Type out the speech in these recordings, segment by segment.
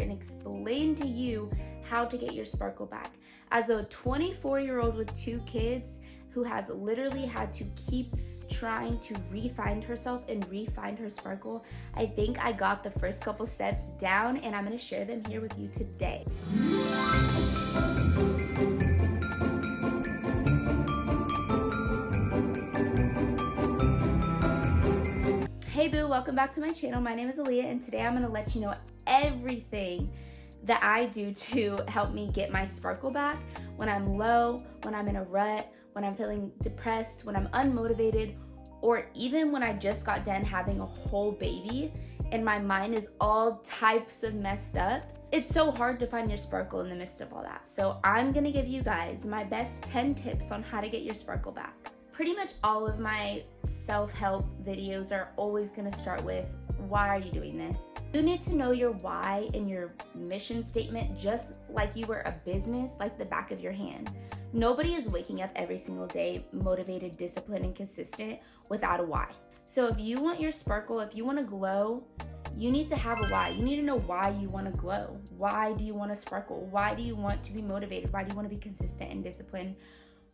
and explain to you how to get your sparkle back. As a 24-year-old with 2 kids who has literally had to keep trying to re-find herself and re-find her sparkle, I think I got the first couple steps down, and I'm gonna share them here with you today. Hey boo, welcome back to my channel. My name is Aaliyah, and today I'm gonna let you know everything that I do to help me get my sparkle back when I'm low, when I'm in a rut, when I'm feeling depressed, when I'm unmotivated, or even when I just got done having a whole baby and my mind is all types of messed up. It's so hard to find your sparkle in the midst of all that. So I'm gonna give you guys my best 10 tips on how to get your sparkle back. Pretty much all of my self-help videos are always gonna start with, why are you doing this? You need to know your why and your mission statement just like you were a business, like the back of your hand. Nobody is waking up every single day motivated, disciplined, and consistent without a why. So if you want your sparkle, if you want to glow, you need to have a why. You need to know why you want to glow. Why do you want to sparkle? Why do you want to be motivated? Why do you want to be consistent and disciplined?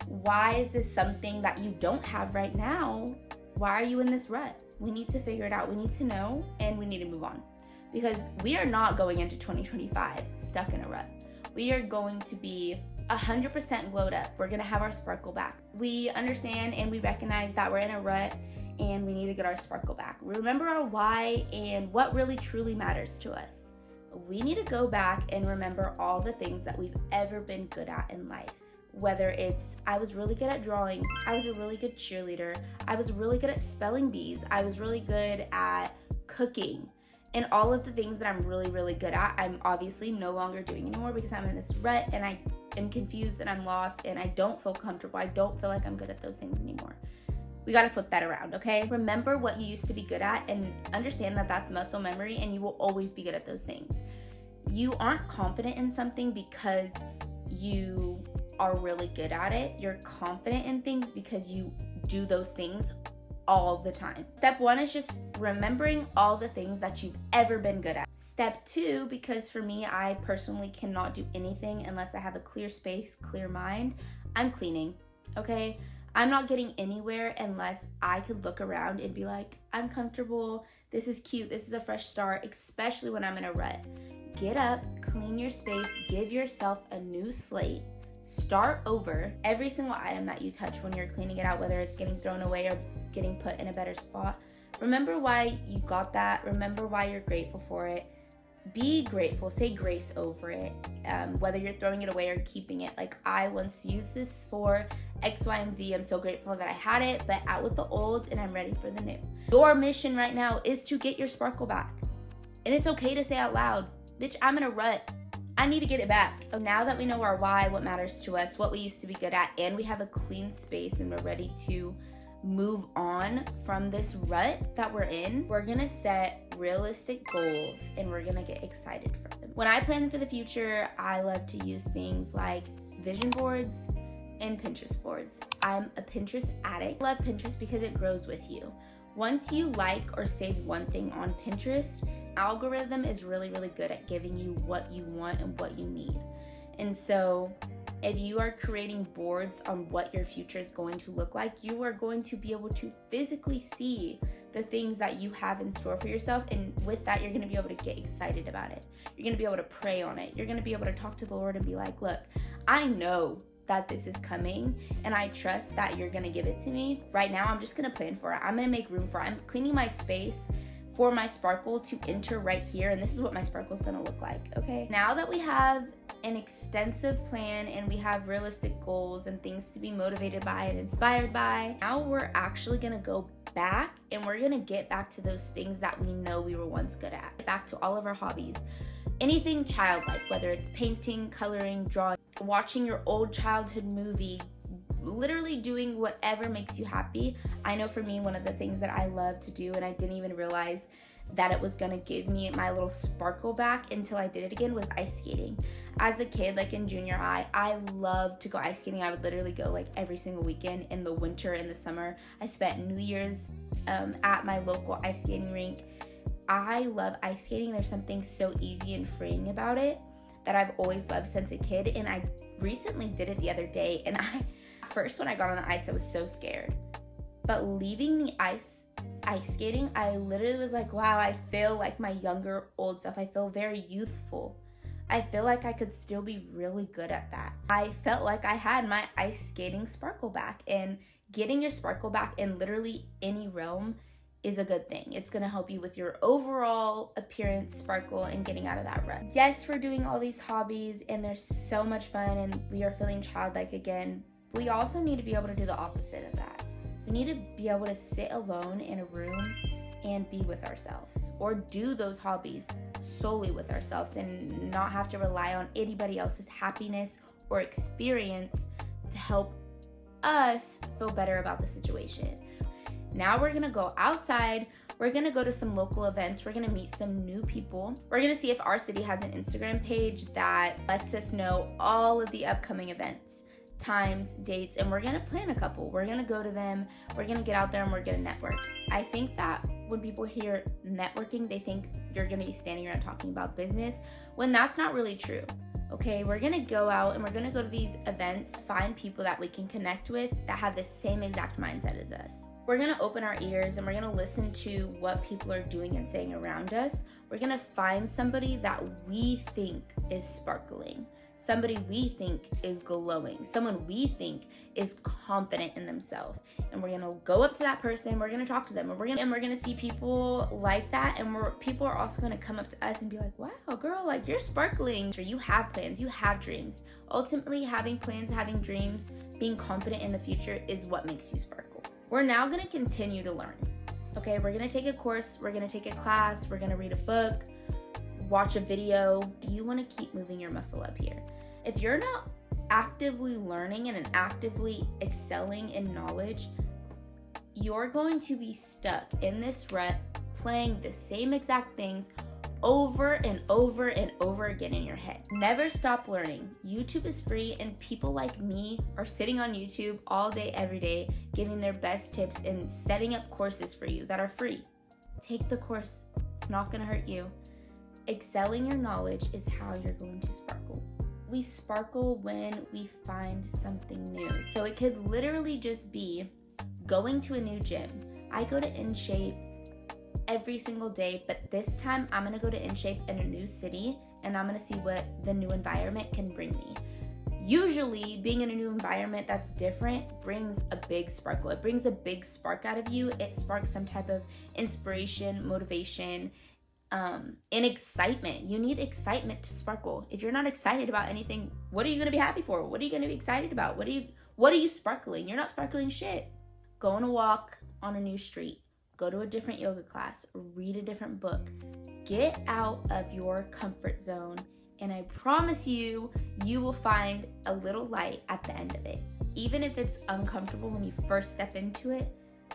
Why is this something that you don't have right now? Why are you in this rut? We need to figure it out. We need to know, and we need to move on, because we are not going into 2025 stuck in a rut. We are going to be 100% glowed up. We're gonna have our sparkle back. We understand and we recognize that we're in a rut and we need to get our sparkle back. We remember our why and what really truly matters to us. We need to go back and remember all the things that we've ever been good at in life. Whether it's, I was really good at drawing, I was a really good cheerleader, I was really good at spelling bees, I was really good at cooking, and all of the things that I'm really, really good at, I'm obviously no longer doing anymore because I'm in this rut and I am confused and I'm lost and I don't feel comfortable. I don't feel like I'm good at those things anymore. We gotta flip that around, okay? Remember what you used to be good at and understand that that's muscle memory, and you will always be good at those things. You aren't confident in something because you are really good at it. You're confident in things because you do those things all the time. Step 1 is just remembering all the things that you've ever been good at. Step 2, because for me, I personally cannot do anything unless I have a clear space, clear mind, I'm cleaning, okay? I'm not getting anywhere unless I could look around and be like, I'm comfortable, this is cute, this is a fresh start, especially when I'm in a rut. Get up, clean your space, give yourself a new slate. Start over. Every single item that you touch when you're cleaning it out, whether it's getting thrown away or getting put in a better spot, remember why you got that. Remember why you're grateful for it. Be grateful. Say grace over it. Whether you're throwing it away or keeping it. Like, I once used this for X, Y, and Z. I'm so grateful that I had it, but out with the old and I'm ready for the new. Your mission right now is to get your sparkle back. And it's okay to say out loud, bitch, I'm in a rut. I need to get it back. So now that we know our why, what matters to us, what we used to be good at, and we have a clean space and we're ready to move on from this rut that we're in, we're gonna set realistic goals and we're gonna get excited for them. When I plan for the future, I love to use things like vision boards and Pinterest boards. I'm a Pinterest addict. I love Pinterest because it grows with you. Once you like or save one thing on Pinterest, algorithm is really, really good at giving you what you want and what you need. And so if you are creating boards on what your future is going to look like, you are going to be able to physically see the things that you have in store for yourself. And with that, you're going to be able to get excited about it. You're going to be able to pray on it. You're going to be able to talk to the Lord and be like, look, I know that this is coming and I trust that you're going to give it to me. Right now, I'm just going to plan for it. I'm going to make room for it. I'm cleaning my space for my sparkle to enter right here, and this is what my sparkle is going to look like, okay? Now that we have an extensive plan and we have realistic goals and things to be motivated by and inspired by, now we're actually going to go back and we're going to get back to those things that we know we were once good at. Back to all of our hobbies. Anything childlike, whether it's painting, coloring, drawing, watching your old childhood movie, literally doing whatever makes you happy. I know for me, one of the things that I love to do, and I didn't even realize that it was gonna give me my little sparkle back until I did it again, was ice skating. As a kid, like in junior high, I loved to go ice skating. I would literally go like every single weekend in the winter and the summer. I spent New Year's at my local ice skating rink I love ice skating. There's something so easy and freeing about it that I've always loved since a kid. And I recently did it the other day. And first when I got on the ice, I was so scared. But leaving the ice skating, I literally was like, wow, I feel like my younger old self. I feel very youthful. I feel like I could still be really good at that. I felt like I had my ice skating sparkle back, and getting your sparkle back in literally any realm is a good thing. It's gonna help you with your overall appearance, sparkle, and getting out of that rut. Yes, we're doing all these hobbies and they're so much fun and we are feeling childlike again. We also need to be able to do the opposite of that. We need to be able to sit alone in a room and be with ourselves, or do those hobbies solely with ourselves and not have to rely on anybody else's happiness or experience to help us feel better about the situation. Now we're gonna go outside. We're gonna go to some local events. We're gonna meet some new people. We're gonna see if our city has an Instagram page that lets us know all of the upcoming events, times, dates, and we're gonna plan a couple. We're gonna go to them. We're gonna get out there and we're gonna network. I think that when people hear networking, they think you're gonna be standing around talking about business, when that's not really true. Okay, we're gonna go out and we're gonna go to these events, find people that we can connect with that have the same exact mindset as us. We're gonna open our ears and we're gonna listen to what people are doing and saying around us. We're gonna find somebody that we think is sparkling, somebody we think is glowing, someone we think is confident in themselves. And we're gonna go up to that person, we're gonna talk to them, and we're gonna see people like that, and people are also gonna come up to us and be like, wow, girl, like you're sparkling. You have plans, you have dreams. Ultimately, having plans, having dreams, being confident in the future is what makes you sparkle. We're now gonna continue to learn. Okay, we're gonna take a course, we're gonna take a class, we're gonna read a book, watch a video. You wanna keep moving your muscle up here. If you're not actively learning and actively excelling in knowledge, you're going to be stuck in this rut playing the same exact things over and over and over again in your head. Never stop learning. YouTube is free and people like me are sitting on YouTube all day, every day, giving their best tips and setting up courses for you that are free. Take the course. It's not gonna hurt you. Excelling your knowledge is how you're going to sparkle. We sparkle when we find something new. So it could literally just be going to a new gym. I go to InShape every single day, but this time I'm gonna go to InShape in a new city and I'm gonna see what the new environment can bring me. Usually being in a new environment that's different brings a big sparkle. It brings a big spark out of you. It sparks some type of inspiration, motivation, and excitement. You need excitement to sparkle. If you're not excited about anything, what are you gonna be happy for? What are you gonna be excited about? What are you sparkling? You're not sparkling shit. Go on a walk on a new street. Go to a different yoga class. Read a different book. Get out of your comfort zone, and I promise you, you will find a little light at the end of it. Even if it's uncomfortable when you first step into it,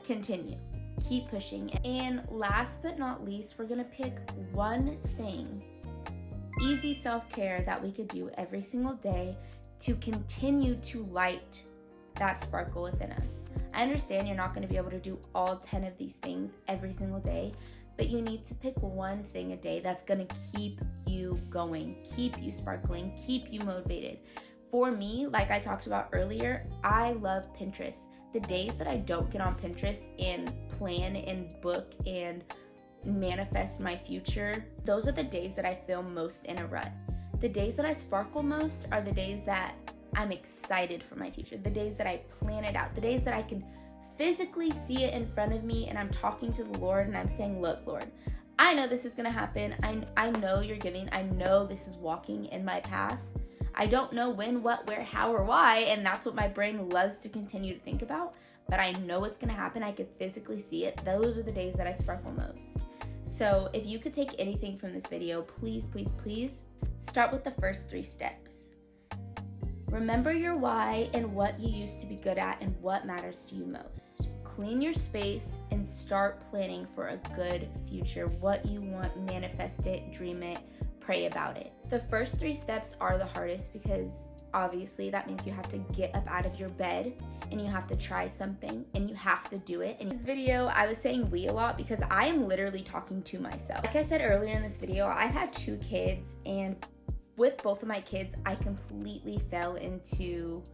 continue. Keep pushing. And last but not least, we're gonna pick one thing, easy self-care that we could do every single day to continue to light that sparkle within us. I understand you're not gonna be able to do all 10 of these things every single day, but you need to pick one thing a day that's gonna keep you going, keep you sparkling, keep you motivated. For me, like I talked about earlier, I love Pinterest. The days that I don't get on Pinterest and plan and book and manifest my future, those are the days that I feel most in a rut. The days that I sparkle most are the days that I'm excited for my future, the days that I plan it out, the days that I can physically see it in front of me and I'm talking to the Lord and I'm saying, look, Lord, I know this is gonna happen. I know you're giving. I know this is walking in my path. I don't know when, what, where, how, or why, and that's what my brain loves to continue to think about, but I know it's gonna happen. I could physically see it. Those are the days that I sparkle most. So if you could take anything from this video, please, please, please start with the first 3 steps. Remember your why and what you used to be good at and what matters to you most. Clean your space and start planning for a good future. What you want, manifest it, dream it, pray about it. The first 3 steps are the hardest because Obviously, that means you have to get up out of your bed and you have to try something and you have to do it. In this video, I was saying we a lot because I am literally talking to myself. Like I said earlier in this video, I've had 2 kids, and with both of my kids, I completely fell into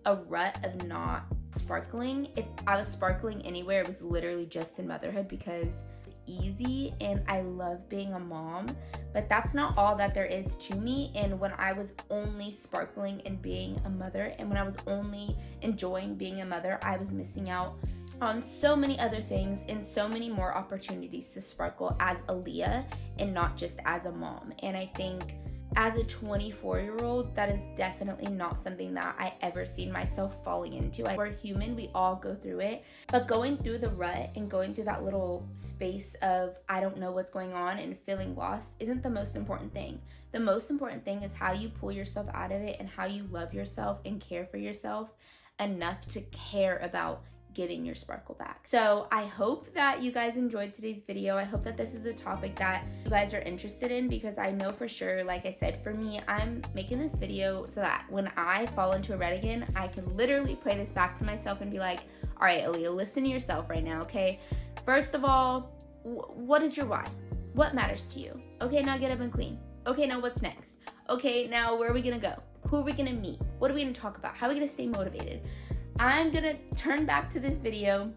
a rut of not sparkling. If I was sparkling anywhere, it was literally just in motherhood because it's easy and I love being a mom, but that's not all that there is to me. And when I was only sparkling and being a mother, and when I was only enjoying being a mother, I was missing out on so many other things and so many more opportunities to sparkle as Aaliyah and not just as a mom. And I think as a 24-year-old, that is definitely not something that I ever seen myself falling into. We're human, we all go through it, but going through the rut and going through that little space of I don't know what's going on and feeling lost isn't the most important thing. The most important thing is how you pull yourself out of it and how you love yourself and care for yourself enough to care about getting your sparkle back. So I hope that you guys enjoyed today's video. I hope that this is a topic that you guys are interested in, because I know for sure, like I said, for me, I'm making this video so that when I fall into a rut again, I can literally play this back to myself and be like, all right, Aaliyah, listen to yourself right now, okay? First of all, what is your why? What matters to you? Okay, now get up and clean. Okay, now what's next? Okay, now where are we gonna go? Who are we gonna meet? What are we gonna talk about? How are we gonna stay motivated? I'm gonna turn back to this video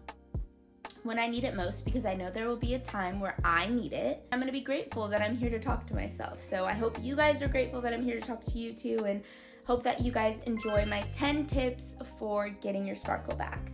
when I need it most, because I know there will be a time where I need it. I'm gonna be grateful that I'm here to talk to myself. So I hope you guys are grateful that I'm here to talk to you too, and hope that you guys enjoy my 10 tips for getting your sparkle back.